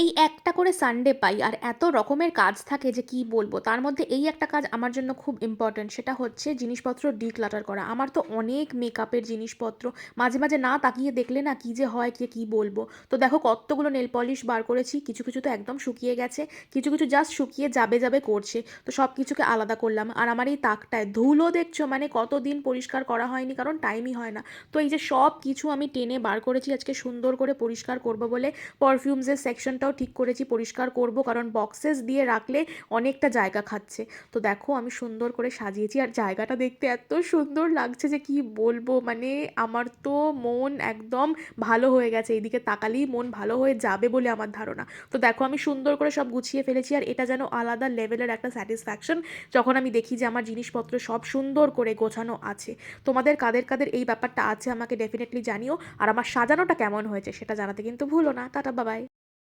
এই একটা করে সানডে পাই আর এত রকমের কাজ থাকে যে কি বলবো। তার মধ্যে এই একটা কাজ আমার জন্য খুব ইম্পর্টেন্ট, সেটা হচ্ছে জিনিসপত্র ডিক্লাটার করা। আমার তো অনেক মেকআপের জিনিসপত্র, মাঝে মাঝে না তাকিয়ে দেখলে না কি যে হয় কে কি বলবো। তো দেখো কতগুলো নেল পলিশ বার করেছি, কিছু কিছু তো একদম শুকিয়ে গেছে, কিছু কিছু জাস্ট শুকিয়ে যাবে যাবে করছে। তো সব কিছুকে আলাদা করলাম। আর আমার এই তাকটায় ধুলো দেখছো, মানে কতদিন পরিষ্কার করা হয়নি কারণ টাইমই হয় না। তো এই যে সব কিছু আমি টেনে বার করেছি আজকে সুন্দর করে পরিষ্কার করব বলে। পারফিউমসের সেকশনটাও ঠিক করেছি পরিষ্কার করব, কারণ বক্সেস দিয়ে রাখলে অনেকটা জায়গা খাচ্ছে। তো দেখো আমি সুন্দর করে সাজিয়েছি আর জায়গাটা দেখতে এত সুন্দর লাগছে যে কি বলবো। মানে আমার তো মন একদম ভালো হয়ে গেছে, এইদিকে তাকালেই মন ভালো হয়ে যাবে বলে আমার ধারণা। তো দেখো আমি সুন্দর করে সব গুছিয়ে ফেলেছি আর এটা যেন আলাদা লেভেলের একটা স্যাটিসফ্যাকশন যখন আমি দেখি যে আমার জিনিসপত্র সব সুন্দর করে গোছানো আছে। তোমাদের কাদের কাদের এই ব্যাপারটা আছে আমাকে ডেফিনেটলি জানিও, আর আমার সাজানোটা কেমন হয়েছে সেটা জানাতে কিন্তু ভুলো না। টাটা, বাবাই।